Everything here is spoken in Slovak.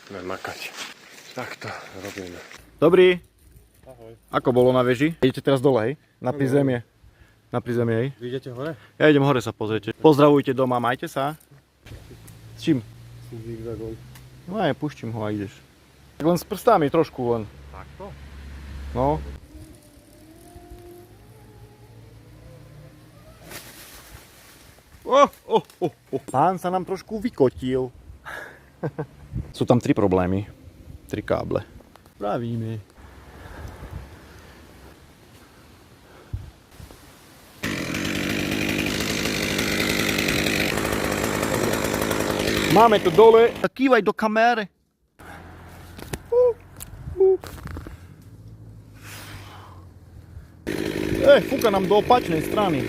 Ideme makať. Takto robíme. Dobrý. Ahoj. Ako bolo na veži? Idete teraz dole, hej? Na prízemie. Na prízemie, hej? Vy idete hore? Ja idem hore sa pozrieť. Pozdravujte doma, majte sa. S čím? S zigzagom. No aj, puštím ho a ideš. Tak len s prstami trošku len. Takto? No. Pán sa nám trošku vykotil. Sú tam 3 problémy. 3 káble. Pravíme. Máme to dole. A kývaj do kamery. Fúka nám do opačnej strany.